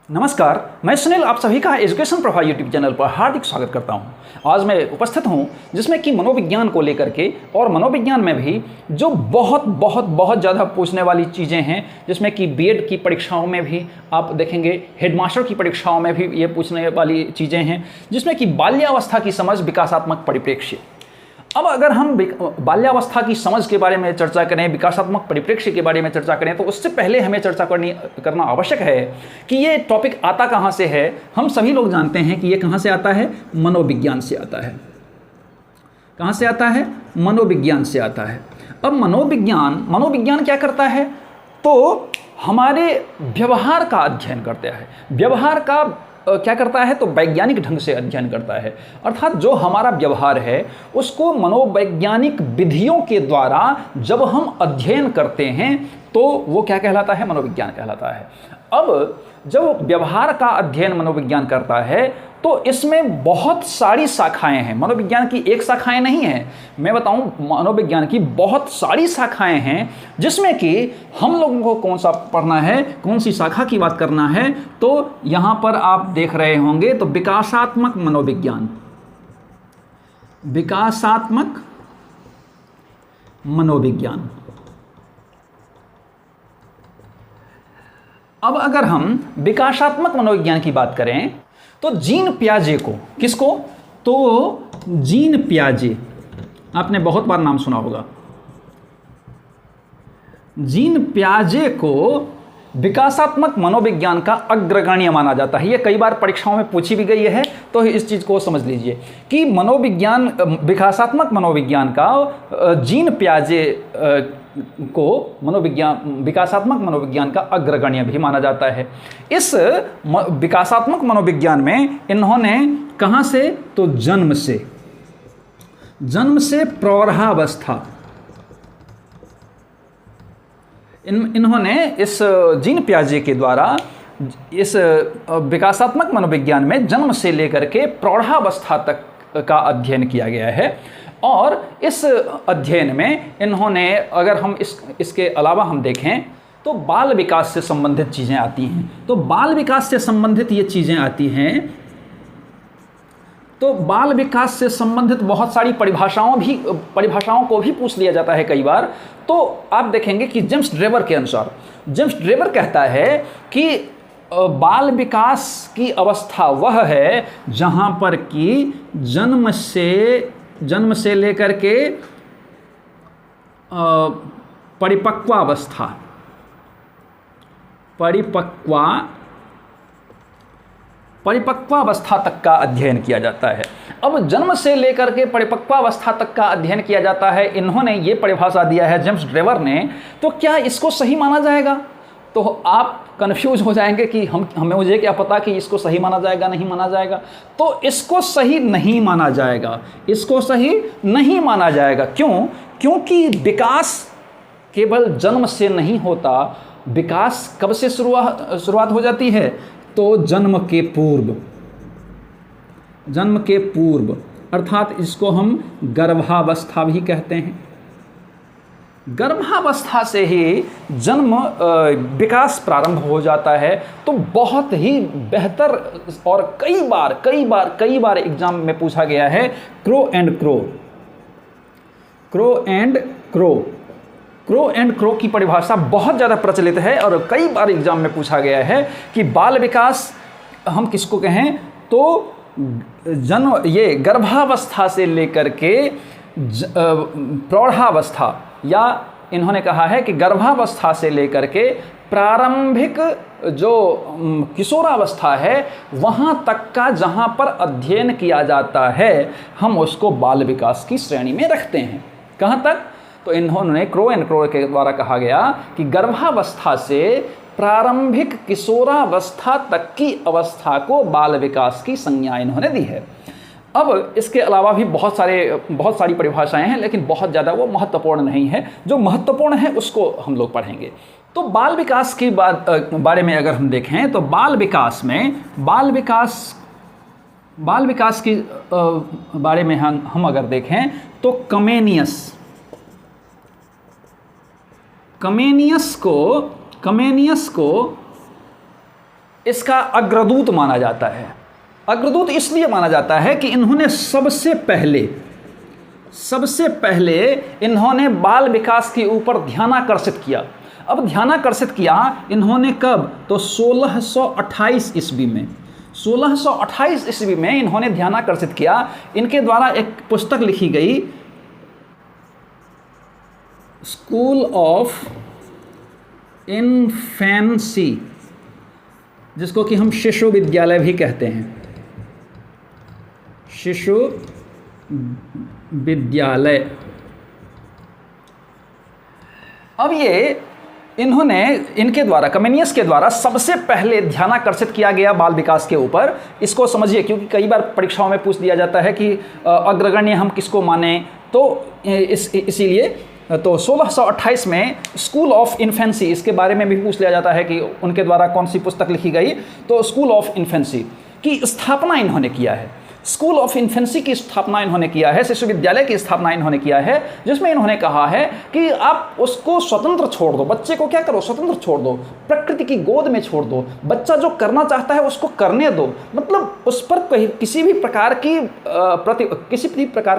नमस्कार, मैं सुनील आप सभी का एजुकेशन प्रभा यूट्यूब चैनल पर हार्दिक स्वागत करता हूं। आज मैं उपस्थित हूं जिसमें कि मनोविज्ञान को लेकर के और मनोविज्ञान में भी जो बहुत ज़्यादा पूछने वाली चीज़ें हैं, जिसमें कि बीएड की परीक्षाओं में भी आप देखेंगे, हेडमास्टर की परीक्षाओं में भी ये पूछने वाली चीज़ें हैं, जिसमें कि बाल्यावस्था की समझ, विकासात्मक परिप्रेक्ष्य। अब अगर हम बाल्यावस्था की समझ के बारे में चर्चा करें, विकासात्मक परिप्रेक्ष्य के बारे में चर्चा करें, तो उससे पहले हमें चर्चा करना आवश्यक है कि ये टॉपिक आता कहाँ से है। हम सभी लोग जानते हैं कि ये कहाँ से आता है, मनोविज्ञान से आता है। कहाँ से आता है? मनोविज्ञान से आता है। अब मनोविज्ञान क्या करता है? तो हमारे व्यवहार का अध्ययन करता है। व्यवहार का क्या करता है? तो वैज्ञानिक ढंग से अध्ययन करता है। अर्थात जो हमारा व्यवहार है उसको मनोवैज्ञानिक विधियों के द्वारा जब हम अध्ययन करते हैं तो वो क्या कहलाता है? मनोविज्ञान कहलाता है। अब जब व्यवहार का अध्ययन मनोविज्ञान करता है तो इसमें बहुत सारी शाखाएं हैं। मनोविज्ञान की एक शाखाएं नहीं है, मैं बताऊं, मनोविज्ञान की बहुत सारी शाखाएं हैं, जिसमें कि हम लोगों को कौन सा पढ़ना है, कौन सी शाखा की बात करना है। तो यहां पर आप देख रहे होंगे तो विकासात्मक मनोविज्ञान, विकासात्मक मनोविज्ञान। अब अगर हम विकासात्मक मनोविज्ञान की बात करें तो जीन पियाजे को, किसको? तो जीन पियाजे, आपने बहुत बार नाम सुना होगा। जीन पियाजे को विकासात्मक मनोविज्ञान का अग्रगण्य माना जाता है। ये कई बार परीक्षाओं में पूछी भी गई है, तो इस चीज़ को समझ लीजिए कि मनोविज्ञान, विकासात्मक मनोविज्ञान का जीन पियाजे को विकासात्मक मनोविज्ञान का अग्रगण्य भी माना जाता है। इस विकासात्मक मनोविज्ञान में इन्होंने कहाँ से? तो जन्म से प्रौढ़ावस्था, इन्होंने इस जीन पियाजे के द्वारा इस विकासात्मक मनोविज्ञान में जन्म से लेकर के प्रौढ़ावस्था तक का अध्ययन किया गया है। और इस अध्ययन में इन्होंने, अगर हम इसके अलावा हम देखें तो बाल विकास से संबंधित चीज़ें आती हैं। तो बाल विकास से संबंधित ये चीज़ें आती हैं, तो बाल विकास से संबंधित बहुत सारी परिभाषाओं को भी पूछ लिया जाता है कई बार। तो आप देखेंगे कि जेम्स ड्रेवर के अनुसार, जेम्स ड्रेवर कहता है कि बाल विकास की अवस्था वह है जहाँ पर कि जन्म से लेकर के परिपक्वावस्था तक का अध्ययन किया जाता है। अब जन्म से लेकर के परिपक्वावस्था तक का अध्ययन किया जाता है, इन्होंने ये परिभाषा दिया है जेम्स ड्रेवर ने। तो क्या इसको सही माना जाएगा? तो आप कन्फ्यूज हो जाएंगे कि मुझे क्या पता कि इसको सही माना जाएगा, नहीं माना जाएगा। तो इसको सही नहीं माना जाएगा, इसको सही नहीं माना जाएगा। क्यों? क्योंकि विकास केवल जन्म से नहीं होता। विकास कब से शुरुआत हो जाती है? तो जन्म के पूर्व, अर्थात इसको हम गर्भावस्था भी कहते हैं। गर्भावस्था से ही विकास प्रारंभ हो जाता है। तो बहुत ही बेहतर, और कई बार एग्जाम में पूछा गया है क्रो एंड क्रो की परिभाषा बहुत ज़्यादा प्रचलित है और कई बार एग्जाम में पूछा गया है कि बाल विकास हम किसको कहें? तो ये गर्भावस्था से लेकर के प्रौढ़ावस्था, या इन्होंने कहा है कि गर्भावस्था से लेकर के प्रारंभिक जो किशोरावस्था है वहाँ तक का जहाँ पर अध्ययन किया जाता है, हम उसको बाल विकास की श्रेणी में रखते हैं। कहाँ तक? तो इन्होंने क्रो के द्वारा कहा गया कि गर्भावस्था से प्रारंभिक किशोरावस्था तक की अवस्था को बाल विकास की संज्ञा इन्होंने दी है। अब इसके अलावा भी बहुत सारी परिभाषाएं हैं, लेकिन बहुत ज़्यादा वो महत्वपूर्ण नहीं है। जो महत्वपूर्ण है उसको हम लोग पढ़ेंगे। तो बाल विकास की बारे में अगर हम देखें तो बाल विकास के बारे में हम अगर देखें तो कमेनियस को इसका अग्रदूत माना जाता है। अग्रदूत इसलिए माना जाता है कि इन्होंने सबसे पहले इन्होंने बाल विकास के ऊपर ध्यानाकर्षित किया। अब ध्यानाकर्षित किया इन्होंने कब? तो 1628 ईस्वी में। 1628 ईस्वी में इन्होंने ध्यानाकर्षित किया। इनके द्वारा एक पुस्तक लिखी गई, स्कूल ऑफ इन्फेंसी, जिसको कि हम शिशु विद्यालय भी कहते हैं, शिशु विद्यालय। अब ये इन्होंने, इनके द्वारा, कमेनियस के द्वारा सबसे पहले ध्यानाकर्षित किया गया बाल विकास के ऊपर। इसको समझिए, क्योंकि कई बार परीक्षाओं में पूछ दिया जाता है कि अग्रगण्य हम किसको माने, तो इसीलिए तो 1628 में स्कूल ऑफ इन्फेंसी, इसके बारे में भी पूछ लिया जाता है कि उनके द्वारा कौन सी पुस्तक लिखी गई। तो स्कूल ऑफ इन्फेंसी की स्थापना इन्होंने किया है। स्कूल ऑफ इन्फेंसी की स्थापना इन्होंने किया है, शिशु विद्यालय की स्थापना इन्होंने किया है, जिसमें इन्होंने कहा है कि आप उसको स्वतंत्र छोड़ दो, बच्चे को क्या करो, स्वतंत्र छोड़ दो, प्रकृति की गोद में छोड़ दो, बच्चा जो करना चाहता है उसको करने दो, मतलब उस पर किसी भी प्रकार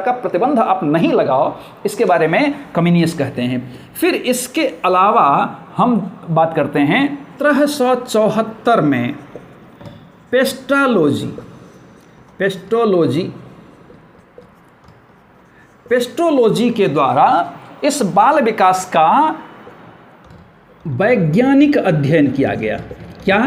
का प्रतिबंध आप नहीं लगाओ। इसके बारे में कमेनियस कहते हैं। फिर इसके अलावा हम बात करते हैं 1774 में पेस्टोलॉजी के द्वारा इस बाल विकास का वैज्ञानिक अध्ययन किया गया। क्या?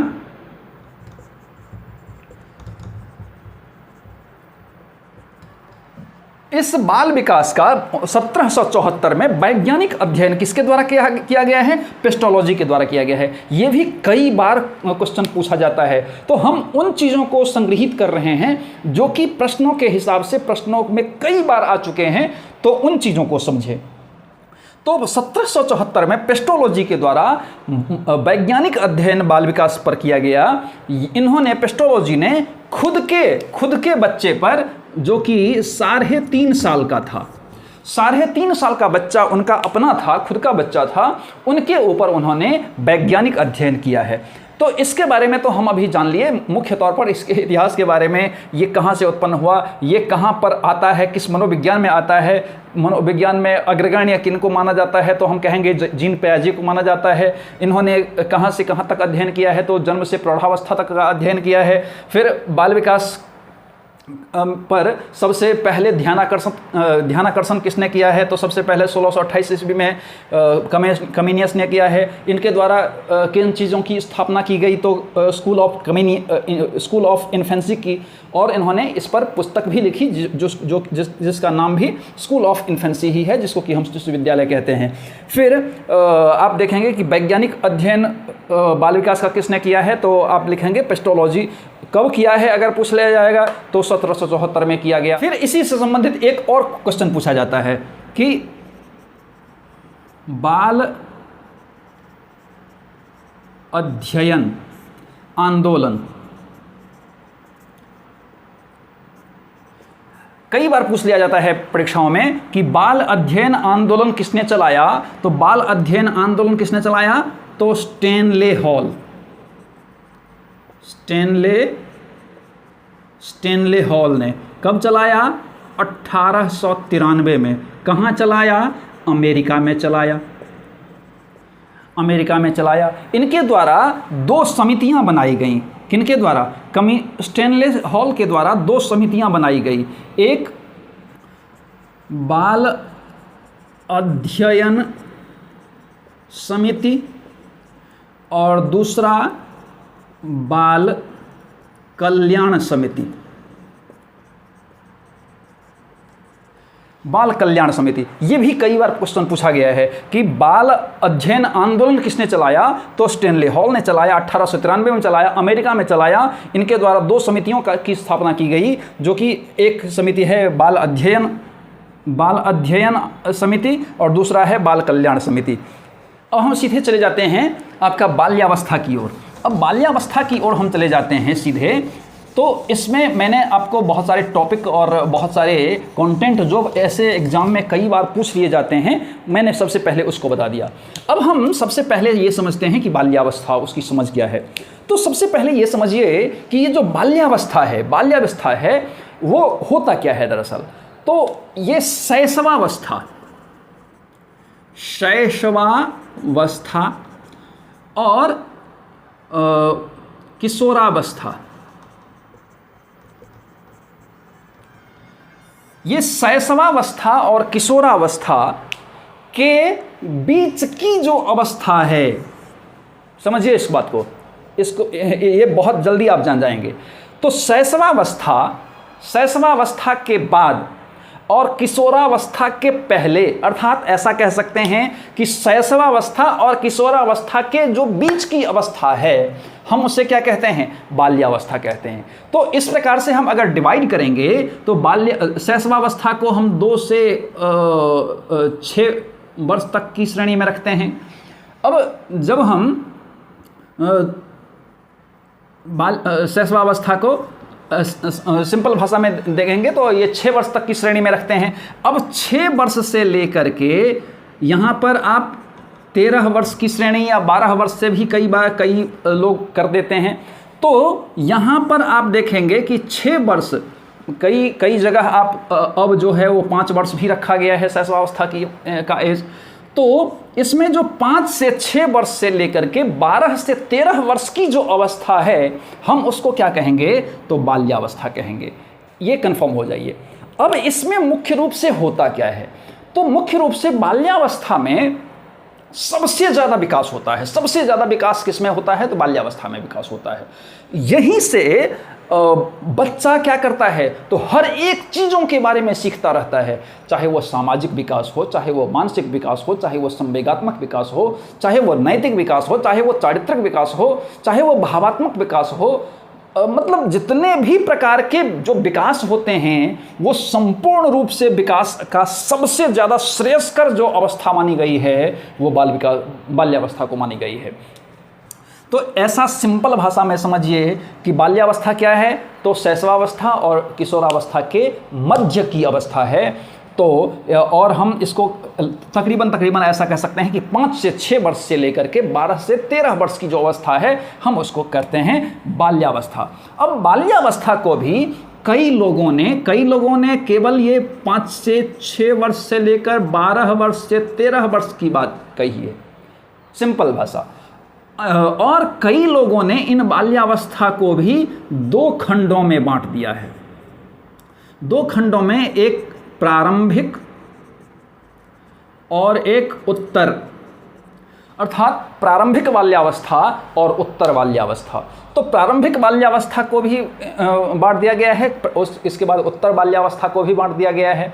इस बाल विकास का 1774 में वैज्ञानिक अध्ययन किसके द्वारा किया गया है? पेस्टोलॉजी के द्वारा किया गया है। ये भी कई बार क्वेश्चन पूछा जाता है, तो हम उन चीज़ों को संग्रहित कर रहे हैं जो कि प्रश्नों के हिसाब से प्रश्नों में कई बार आ चुके हैं, तो उन चीज़ों को समझें। तो 1774 में पेस्टोलॉजी के द्वारा वैज्ञानिक अध्ययन बाल विकास पर किया गया। इन्होंने, पेस्टोलॉजी ने खुद के बच्चे पर, जो कि 3.5 साल का था, 3.5 साल का बच्चा उनका अपना था, खुद का बच्चा था, उनके ऊपर उन्होंने वैज्ञानिक अध्ययन किया है। तो इसके बारे में तो हम अभी जान लिए, मुख्य तौर पर इसके इतिहास के बारे में, ये कहाँ से उत्पन्न हुआ, ये कहाँ पर आता है, किस मनोविज्ञान में आता है, मनोविज्ञान में अग्रगण्य किन को माना जाता है, तो हम कहेंगे जीन पियाजे को माना जाता है। इन्होंने कहाँ से कहाँ तक अध्ययन किया है, तो जन्म से प्रौढ़ावस्था तक का अध्ययन किया है। फिर बाल विकास पर सबसे पहले ध्यानाकर्षण किसने किया है? तो सबसे पहले 1628 ईस्वी में कमेनियस ने किया है। इनके द्वारा किन चीज़ों की स्थापना की गई? तो स्कूल ऑफ इन्फेंसी की, और इन्होंने इस पर पुस्तक भी लिखी जिसका नाम भी स्कूल ऑफ इन्फेंसी ही है, जिसको कि हम शिशु विद्यालय कहते हैं। फिर आप देखेंगे कि वैज्ञानिक अध्ययन बाल विकास का किसने किया है? तो आप लिखेंगे पेस्टोलॉजी। कब किया है अगर पूछ लिया जाएगा तो 1774 में किया गया। फिर इसी से संबंधित एक और क्वेश्चन पूछा जाता है कि बाल अध्ययन आंदोलन, कई बार पूछ लिया जाता है परीक्षाओं में कि बाल अध्ययन आंदोलन किसने चलाया? तो बाल अध्ययन आंदोलन किसने चलाया? तो स्टैनले हॉल ने। कब चलाया? 1893 में। कहाँ चलाया? अमेरिका में चलाया। इनके द्वारा 2 समितियां बनाई गईं। किनके द्वारा? स्टैनले हॉल के द्वारा 2 समितियां बनाई गई। एक बाल अध्ययन समिति और दूसरा बाल कल्याण समिति। बाल कल्याण समिति, ये भी कई बार क्वेश्चन पूछा गया है कि बाल अध्ययन आंदोलन किसने चलाया? तो स्टैनले हॉल ने चलाया, 1893 में चलाया, अमेरिका में चलाया। इनके द्वारा 2 समितियों की स्थापना की गई, जो कि एक समिति है बाल अध्ययन समिति और दूसरा है बाल कल्याण समिति। अब हम सीधे चले जाते हैं आपका बाल्यावस्था की ओर। अब बाल्यावस्था की ओर हम चले जाते हैं सीधे, तो इसमें मैंने आपको बहुत सारे टॉपिक और बहुत सारे कंटेंट जो ऐसे एग्जाम में कई बार पूछ लिए जाते हैं, मैंने सबसे पहले उसको बता दिया। अब हम सबसे पहले ये समझते हैं कि बाल्यावस्था, उसकी समझ क्या है। तो सबसे पहले ये समझिए कि ये जो बाल्यावस्था है वो होता क्या है दरअसल। तो ये शैशवावस्था और किशोरावस्था, ये शैशवावस्था और किशोरावस्था के बीच की जो अवस्था है, समझिए इस बात को, ये बहुत जल्दी आप जान जाएंगे। तो शैशवावस्था के बाद और किशोरावस्था के पहले, अर्थात ऐसा कह सकते हैं कि शैशवावस्था और किशोरावस्था के जो बीच की अवस्था है, हम उसे क्या कहते हैं? बाल्यावस्था कहते हैं। तो इस प्रकार से हम अगर डिवाइड करेंगे तो शैशवावस्था को हम 2 से 6 वर्ष तक की श्रेणी में रखते हैं। अब जब हम शैशवावस्था को सिंपल भाषा में देखेंगे तो ये 6 वर्ष तक की श्रेणी में रखते हैं। अब 6 वर्ष से लेकर के यहाँ पर आप 13 वर्ष की श्रेणी या 12 वर्ष से भी कई लोग कर देते हैं। तो यहाँ पर आप देखेंगे कि 6 वर्ष, कई जगह आप अब जो है वो 5 वर्ष भी रखा गया है शैशवावस्था का एज। तो इसमें जो 5 से 6 वर्ष से लेकर के 12 से 13 वर्ष की जो अवस्था है, हम उसको क्या कहेंगे? तो बाल्यावस्था कहेंगे। ये कंफर्म हो जाइए। अब इसमें मुख्य रूप से होता क्या है? तो मुख्य रूप से बाल्यावस्था में सबसे ज़्यादा विकास होता है। सबसे ज़्यादा विकास किस में होता है? तो बाल्यावस्था में विकास होता है। यहीं से बच्चा क्या करता है? तो हर एक चीज़ों के बारे में सीखता रहता है, चाहे वो सामाजिक विकास हो, चाहे वो मानसिक विकास हो, चाहे वो संवेगात्मक विकास हो, चाहे वो नैतिक विकास हो, चाहे वो चारित्रिक विकास हो, चाहे वो भावात्मक विकास हो। मतलब जितने भी प्रकार के जो विकास होते हैं, वो संपूर्ण रूप से विकास का सबसे ज़्यादा श्रेयस्कर जो अवस्था मानी गई है, वो बाल्यावस्था को मानी गई है। तो ऐसा सिंपल भाषा में समझिए कि बाल्यावस्था क्या है? तो शैशवावस्था और किशोरावस्था के मध्य की अवस्था है। तो और हम इसको तकरीबन ऐसा कह सकते हैं कि 5 से 6 वर्ष से लेकर के 12 से 13 वर्ष की जो अवस्था है, हम उसको कहते हैं बाल्यावस्था। अब बाल्यावस्था को भी कई लोगों ने केवल ये 5 से 6 वर्ष से लेकर 12 वर्ष से 13 वर्ष की बात कही है, सिंपल भाषा। और कई लोगों ने इन बाल्यावस्था को भी 2 खंडों में बांट दिया है। 2 खंडों में, एक प्रारंभिक और एक उत्तर, अर्थात प्रारंभिक बाल्यावस्था और उत्तर बाल्यावस्था। तो प्रारंभिक बाल्यावस्था को भी बांट दिया गया है, इसके बाद उत्तर बाल्यावस्था को भी बांट दिया गया है।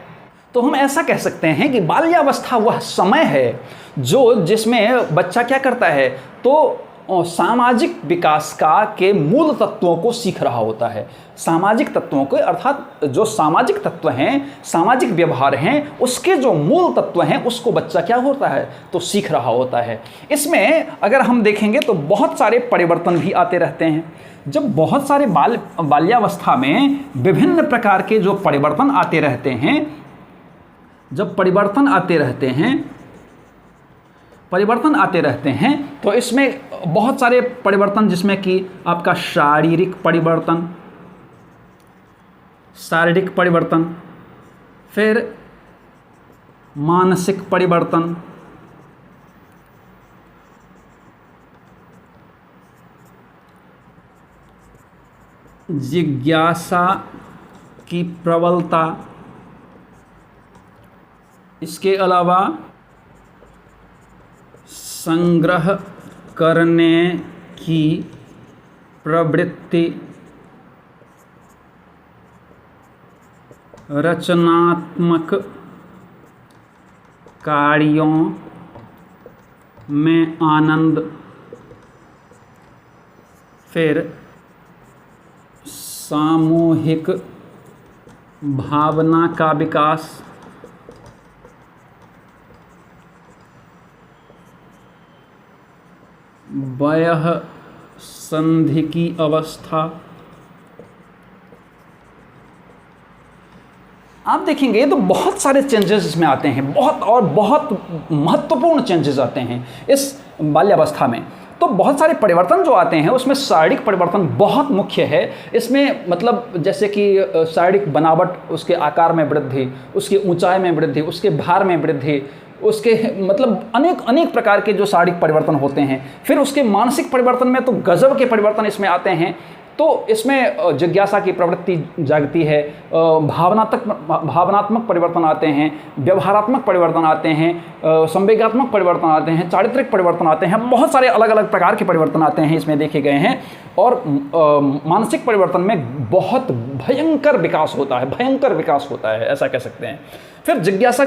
तो हम ऐसा कह सकते हैं कि बाल्यावस्था वह समय है जिसमें बच्चा क्या करता है? तो सामाजिक विकास के मूल तत्वों को सीख रहा होता है। सामाजिक तत्वों को, अर्थात जो सामाजिक तत्व हैं, सामाजिक व्यवहार हैं, उसके जो मूल तत्व हैं, उसको बच्चा क्या होता है? तो सीख रहा होता है। इसमें अगर हम देखेंगे तो बहुत सारे परिवर्तन भी आते रहते हैं। जब बहुत सारे बाल्यावस्था में विभिन्न प्रकार के जो परिवर्तन आते रहते हैं, परिवर्तन आते रहते हैं, तो इसमें बहुत सारे परिवर्तन, जिसमें कि आपका शारीरिक परिवर्तन, फिर मानसिक परिवर्तन, जिज्ञासा की प्रबलता, इसके अलावा संग्रह करने की प्रवृत्ति, रचनात्मक कार्यों में आनंद, फिर सामूहिक भावना का विकास, वयः संधि की अवस्था। आप देखेंगे तो बहुत सारे चेंजेस इसमें आते हैं, बहुत महत्वपूर्ण चेंजेस आते हैं इस बाल्यावस्था में। तो बहुत सारे परिवर्तन जो आते हैं उसमें शारीरिक परिवर्तन बहुत मुख्य है। इसमें मतलब जैसे कि शारीरिक बनावट, उसके आकार में वृद्धि, उसकी ऊंचाई में वृद्धि, उसके भार में वृद्धि, उसके मतलब अनेक अनेक प्रकार के जो शारीरिक परिवर्तन होते हैं। फिर उसके मानसिक परिवर्तन में तो गजब के परिवर्तन इसमें आते हैं। तो इसमें जिज्ञासा की प्रवृत्ति जागती है, भावनात्मक परिवर्तन आते हैं, व्यवहारात्मक परिवर्तन आते हैं, संवेगात्मक परिवर्तन आते हैं, चारित्रिक परिवर्तन आते हैं, बहुत सारे अलग अलग प्रकार के परिवर्तन आते हैं इसमें देखे गए हैं। और मानसिक परिवर्तन में बहुत भयंकर विकास होता है, भयंकर विकास होता है, ऐसा कह सकते हैं। फिर जिज्ञासा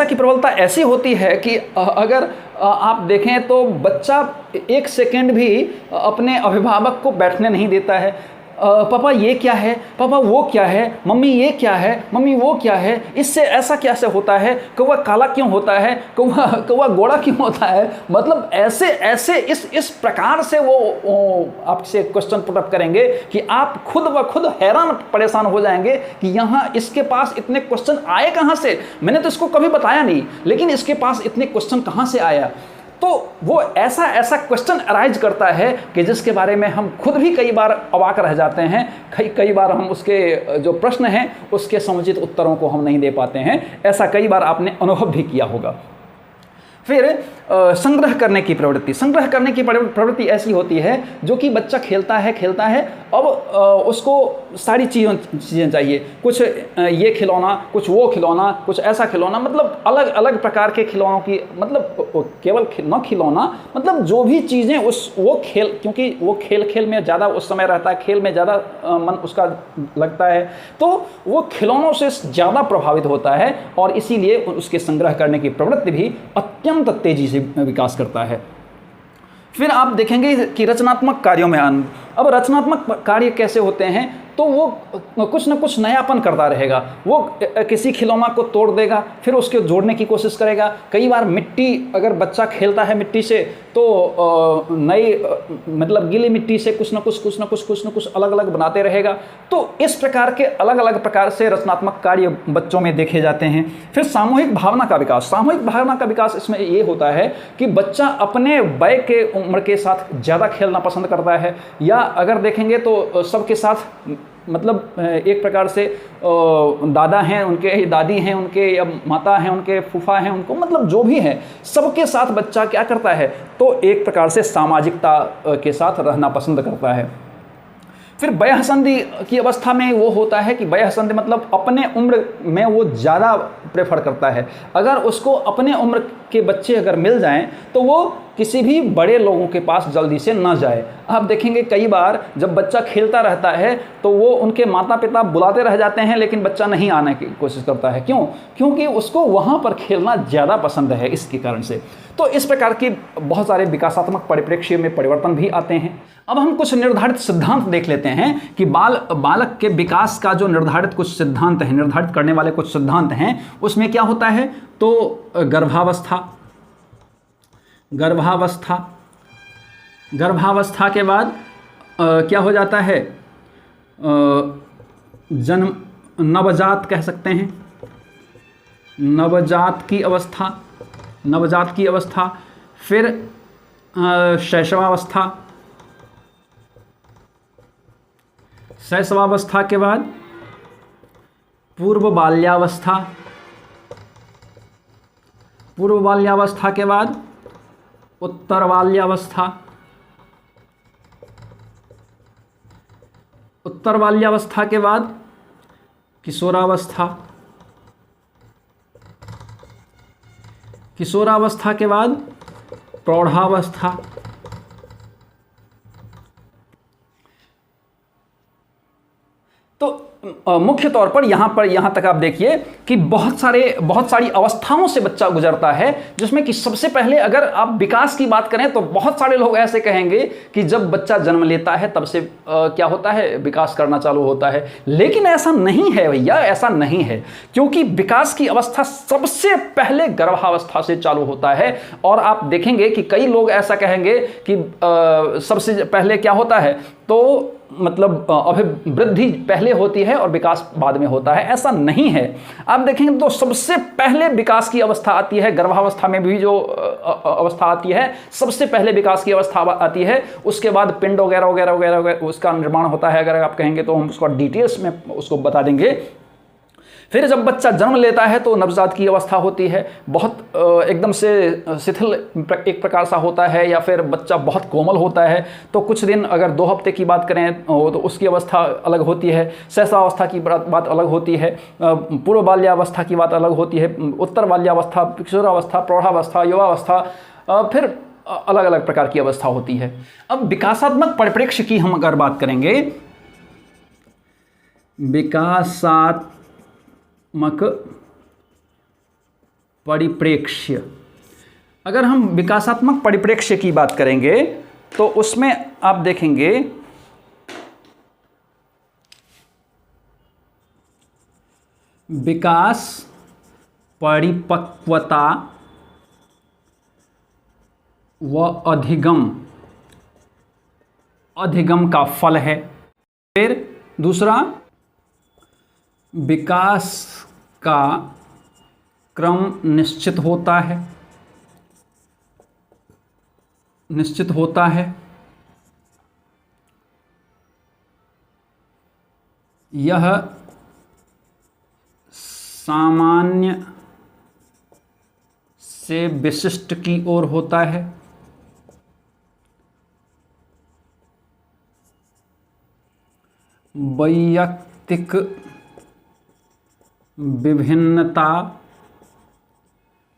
की प्रबलता ऐसी होती है कि अगर आप देखें तो बच्चा एक सेकंड भी अपने अभिभावक को बैठने नहीं देता है। पापा ये क्या है, पापा वो क्या है, मम्मी ये क्या है, मम्मी वो क्या है, इससे ऐसा कैसे होता है, कौवा काला क्यों होता है, कौवा गोरा क्यों होता है। मतलब ऐसे ऐसे इस प्रकार से वो आपसे क्वेश्चन पुटअप करेंगे कि आप खुद ब खुद हैरान परेशान हो जाएंगे कि यहाँ इसके पास इतने क्वेश्चन आए कहाँ से, मैंने तो इसको कभी बताया नहीं, लेकिन इसके पास इतने क्वेश्चन कहाँ से आया। तो वो ऐसा क्वेश्चन अराइज करता है कि जिसके बारे में हम खुद भी कई बार अवाक रह जाते हैं। कई बार हम उसके जो प्रश्न हैं उसके समुचित उत्तरों को हम नहीं दे पाते हैं। ऐसा कई बार आपने अनुभव भी किया होगा। फिर संग्रह करने की प्रवृत्ति ऐसी होती है जो कि बच्चा खेलता है, अब उसको सारी चीज़ें चाहिए, कुछ ये खिलौना, कुछ वो खिलौना, कुछ ऐसा खिलौना, मतलब अलग अलग प्रकार के खिलौनों की, मतलब केवल न खिलौना, मतलब जो भी चीज़ें वो खेल, क्योंकि वो खेल में ज़्यादा उस समय रहता है, खेल में ज़्यादा मन उसका लगता है, तो वो खिलौनों से ज़्यादा प्रभावित होता है और इसीलिए उसके संग्रह करने की प्रवृत्ति भी अत्यंत तेजी से विकास करता है। फिर आप देखेंगे कि रचनात्मक कार्यों में आनंद। अब रचनात्मक कार्य कैसे होते हैं, तो वो कुछ न कुछ नयापन करता रहेगा। वो किसी खिलौना को तोड़ देगा, फिर उसके जोड़ने की कोशिश करेगा। कई बार मिट्टी, अगर बच्चा खेलता है मिट्टी से, तो नई मतलब गीली मिट्टी से कुछ न कुछ अलग अलग बनाते रहेगा। तो इस प्रकार के अलग अलग प्रकार से रचनात्मक कार्य बच्चों में देखे जाते हैं। फिर सामूहिक भावना का विकास इसमें ये होता है कि बच्चा अपने वय के उम्र के साथ ज़्यादा खेलना पसंद करता है, या अगर देखेंगे तो सबके साथ, मतलब एक प्रकार से दादा हैं उनके, दादी हैं उनके, या माता हैं उनके, फूफा हैं उनको, मतलब जो भी है सबके साथ बच्चा क्या करता है, तो एक प्रकार से सामाजिकता के साथ रहना पसंद करता है। फिर वयःसंधि की अवस्था में वो होता है कि वयःसंधि मतलब अपने उम्र में वो ज़्यादा प्रेफर करता है। अगर उसको अपने उम्र के बच्चे अगर मिल जाएं तो वो किसी भी बड़े लोगों के पास जल्दी से ना जाए। आप देखेंगे कई बार जब बच्चा खेलता रहता है तो वो उनके माता पिता बुलाते रह जाते हैं, लेकिन बच्चा नहीं आने की कोशिश करता है। क्यों? क्योंकि उसको वहाँ पर खेलना ज़्यादा पसंद है, इसके कारण से। तो इस प्रकार की बहुत सारे विकासात्मक परिप्रेक्ष्य में परिवर्तन भी आते हैं। अब हम कुछ निर्धारित सिद्धांत देख लेते हैं कि बालक के विकास का जो निर्धारित कुछ सिद्धांत हैं, निर्धारित करने वाले कुछ सिद्धांत हैं, उसमें क्या होता है, तो गर्भावस्था के बाद क्या हो जाता है, जन्म, नवजात कह सकते हैं, नवजात की अवस्था, फिर शैशवावस्था के बाद पूर्व बाल्यावस्था के बाद उत्तर बाल्यावस्था के बाद किशोरावस्था के बाद प्रौढ़ावस्था। तो मुख्य तौर पर यहाँ तक आप देखिए कि बहुत सारी अवस्थाओं से बच्चा गुजरता है, जिसमें कि सबसे पहले अगर आप विकास की बात करें तो बहुत सारे लोग ऐसे कहेंगे कि जब बच्चा जन्म लेता है तब से क्या होता है, विकास करना चालू होता है। लेकिन ऐसा नहीं है भैया, ऐसा नहीं है, क्योंकि विकास की अवस्था सबसे पहले गर्भावस्था से चालू होता है। और आप देखेंगे कि कई लोग ऐसा कहेंगे कि सबसे पहले क्या होता है तो मतलब अभिवृद्धि पहले होती है और विकास बाद में होता है, ऐसा नहीं है। आप देखेंगे तो सबसे पहले विकास की अवस्था आती है, गर्भावस्था में भी जो अवस्था आती है, सबसे पहले विकास की अवस्था आती है, उसके बाद पिंड वगैरह वगैरह वगैरह उसका निर्माण होता है। अगर आप कहेंगे तो हम उसको डिटेल्स में उसको बता देंगे। फिर जब बच्चा जन्म लेता है तो नवजात की अवस्था होती है, बहुत एकदम से शिथिल एक प्रकार सा होता है, या फिर बच्चा बहुत कोमल होता है। तो कुछ दिन, अगर 2 हफ्ते की बात करें तो उसकी अवस्था अलग होती है, शैशवावस्था की बात अलग होती है, पूर्व बाल्यावस्था की बात अलग होती है, उत्तर बाल्यावस्था, किशोरावस्था, प्रौढ़ावस्था, युवावस्था, फिर अलग अलग प्रकार की अवस्था होती है। अब विकासात्मक परिप्रेक्ष्य की हम अगर बात करेंगे, विकासात्मक परिप्रेक्ष्य, अगर हम विकासात्मक परिप्रेक्ष्य की बात करेंगे तो उसमें आप देखेंगे विकास परिपक्वता व अधिगम का फल है। फिर दूसरा, विकास का क्रम निश्चित होता है, यह सामान्य से विशिष्ट की ओर होता है। वैयक्तिक विभिन्नता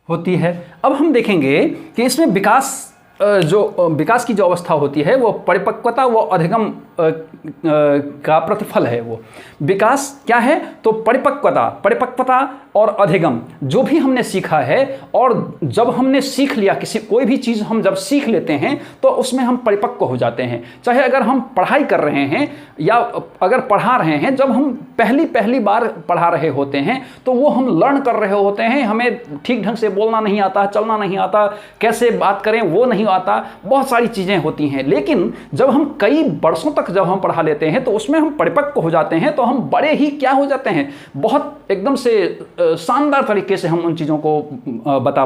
होती है। अब हम देखेंगे कि इसमें विकास की जो अवस्था होती है वो परिपक्वता व अधिगम का प्रतिफल है। वो विकास क्या है तो परिपक्वता और अधिगम, जो भी हमने सीखा है, और जब हमने सीख लिया कोई भी चीज़ हम जब सीख लेते हैं तो उसमें हम परिपक्व हो जाते हैं। चाहे अगर हम पढ़ाई कर रहे हैं या अगर पढ़ा रहे हैं, जब हम पहली बार पढ़ा रहे होते हैं तो वो हम लर्न कर रहे होते हैं, हमें ठीक ढंग से बोलना नहीं आता, चलना नहीं आता, कैसे बात करें वो नहीं आता, बहुत सारी चीज़ें होती हैं। लेकिन जब हम कई वर्षों तक जब हम पढ़ा लेते हैं तो उसमें हम परिपक्व हो जाते हैं, तो हम बड़े ही क्या हो जाते हैं, बहुत एकदम से शानदार तरीके से हम उन चीज़ों को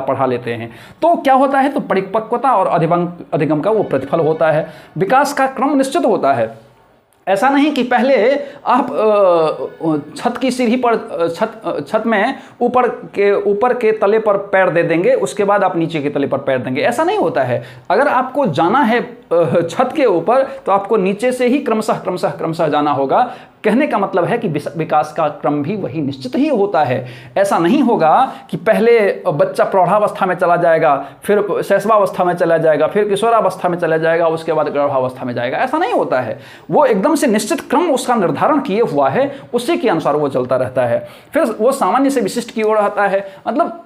पढ़ा लेते हैं। तो क्या होता है तो परिपक्वता और अधिगम का वो प्रतिफल होता है। विकास का क्रम निश्चित होता है। ऐसा नहीं कि पहले आप छत की सीढ़ी पर छत में ऊपर के तले पर पैर दे देंगे, उसके बाद आप नीचे के तले पर पैर देंगे, ऐसा नहीं होता है। अगर आपको जाना है छत के ऊपर तो आपको नीचे से ही क्रमशः जाना होगा। कहने का मतलब है कि विकास का क्रम भी वही निश्चित ही होता है। ऐसा नहीं होगा कि पहले बच्चा प्रौढ़ावस्था में चला जाएगा, फिर शैशवावस्था में चला जाएगा, फिर किशोरावस्था में चला जाएगा, उसके बाद गर्भावस्था में जाएगा, ऐसा नहीं होता है। वो एकदम से निश्चित क्रम उसका निर्धारण किए हुआ है, उसी के अनुसार वो चलता रहता है। फिर वो सामान्य से विशिष्ट की ओर आता है। मतलब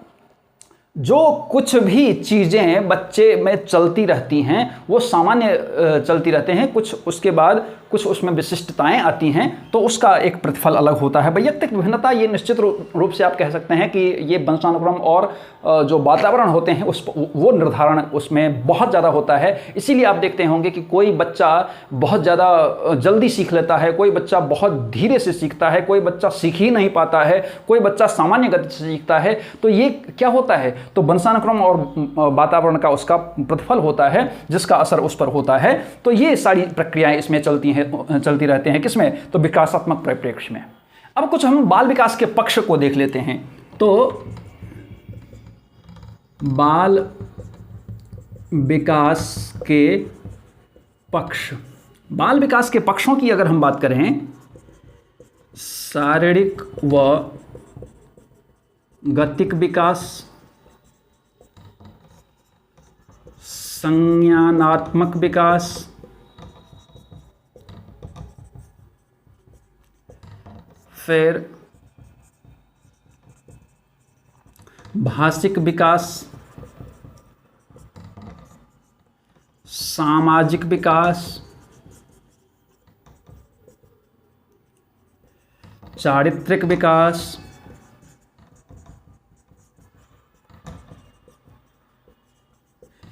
जो कुछ भी चीज़ें बच्चे में चलती रहती हैं वो सामान्य चलती रहते हैं, कुछ उसके बाद कुछ उसमें विशिष्टताएं आती हैं, तो उसका एक प्रतिफल अलग होता है। वैयक्तिक विभिन्नता ये निश्चित रूप से आप कह सकते हैं कि ये वंशानुक्रम और जो वातावरण होते हैं वो निर्धारण उसमें बहुत ज़्यादा होता है। इसीलिए आप देखते होंगे कि कोई बच्चा बहुत ज़्यादा जल्दी सीख लेता है, कोई बच्चा बहुत धीरे से सीखता है, कोई बच्चा सीख ही नहीं पाता है, कोई बच्चा सामान्य गति से सीखता है। तो ये क्या होता है तो वंशानुक्रम और वातावरण का उसका प्रतिफल होता है, जिसका असर उस पर होता है। तो ये सारी प्रक्रियाएं इसमें चलती रहते हैं। किसमें तो विकासात्मक परिप्रेक्ष्य में। अब कुछ हम बाल विकास के पक्ष को देख लेते हैं। तो बाल विकास के पक्ष, बाल विकास के पक्षों की अगर हम बात करें, शारीरिक व गतिक विकास, संज्ञानात्मक विकास, फिर भाषिक विकास, सामाजिक विकास, चारित्रिक विकास,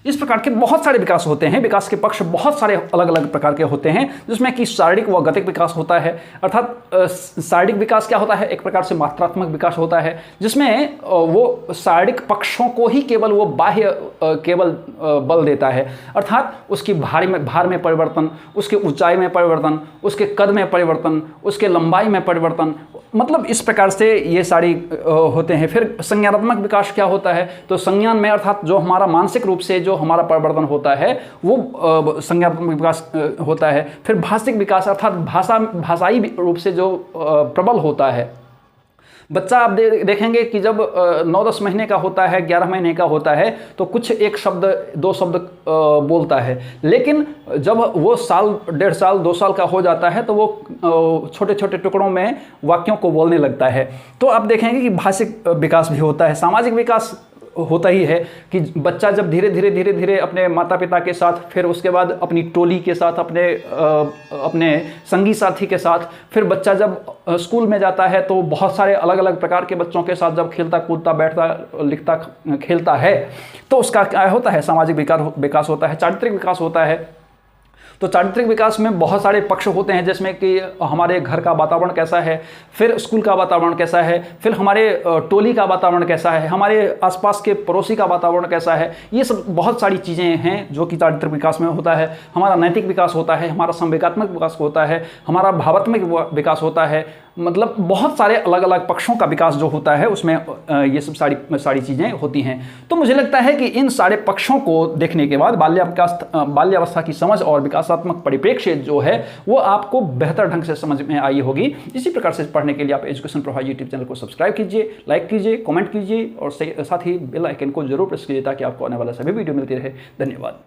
इस प्रकार के बहुत सारे विकास होते हैं। विकास के पक्ष बहुत सारे अलग अलग प्रकार के होते हैं, जिसमें कि शारीरिक व गतिक विकास होता है। अर्थात शारीरिक विकास क्या होता है, एक प्रकार से मात्रात्मक विकास होता है, जिसमें वो शारीरिक पक्षों को ही केवल वो बाह्य केवल बल देता है। अर्थात उसकी भार में परिवर्तन, उसके ऊंचाई में परिवर्तन, उसके कद में परिवर्तन, उसके लंबाई में परिवर्तन, मतलब इस प्रकार से ये सारी होते हैं। फिर संज्ञानात्मक विकास क्या होता है, तो संज्ञान में अर्थात जो हमारा मानसिक रूप से जो हमारा परिवर्तन होता है वो संज्ञानात्मक विकास होता है। फिर भाषिक विकास अर्थात भाषाई रूप से जो प्रबल होता है। बच्चा आप देखेंगे कि जब 9-10 महीने का होता है, 11 महीने का होता है, तो कुछ एक शब्द 2 शब्द बोलता है, लेकिन जब वो साल 1.5 साल 2 साल का हो जाता है तो वो छोटे छोटे टुकड़ों में वाक्यों को बोलने लगता है। तो आप देखेंगे कि भाषिक विकास भी होता है। सामाजिक विकास होता ही है कि बच्चा जब धीरे धीरे अपने माता पिता के साथ, फिर उसके बाद अपनी टोली के साथ, अपने संगी साथी के साथ, फिर बच्चा जब स्कूल में जाता है तो बहुत सारे अलग अलग प्रकार के बच्चों के साथ जब खेलता कूदता बैठता लिखता खेलता है तो उसका क्या होता है, सामाजिक विकास होता है। चारित्रिक विकास होता है। तो चारित्रिक विकास में बहुत सारे पक्ष होते हैं, जिसमें कि हमारे घर का वातावरण कैसा है, फिर स्कूल का वातावरण कैसा है, फिर हमारे टोली का वातावरण कैसा है, हमारे आसपास के पड़ोसी का वातावरण कैसा है। ये सब बहुत सारी चीज़ें हैं जो कि चारित्रिक विकास में होता है। हमारा नैतिक विकास होता है, हमारा संवेगात्मक विकास होता है, हमारा भावात्मक विकास होता है। मतलब बहुत सारे अलग अलग पक्षों का विकास जो होता है उसमें ये सब सारी चीज़ें होती हैं। तो मुझे लगता है कि इन सारे पक्षों को देखने के बाद बाल्यावस्था की समझ और विकासात्मक परिप्रेक्ष्य जो है वो आपको बेहतर ढंग से समझ में आई होगी। इसी प्रकार से पढ़ने के लिए आप एजुकेशन प्रभाव यूट्यूब चैनल को सब्सक्राइब कीजिए, लाइक कीजिए, कमेंट कीजिए और साथ ही बेल आइकन को जरूर प्रेस कीजिए ताकि आपको आने वाला सभी वीडियो मिलती रहे। धन्यवाद।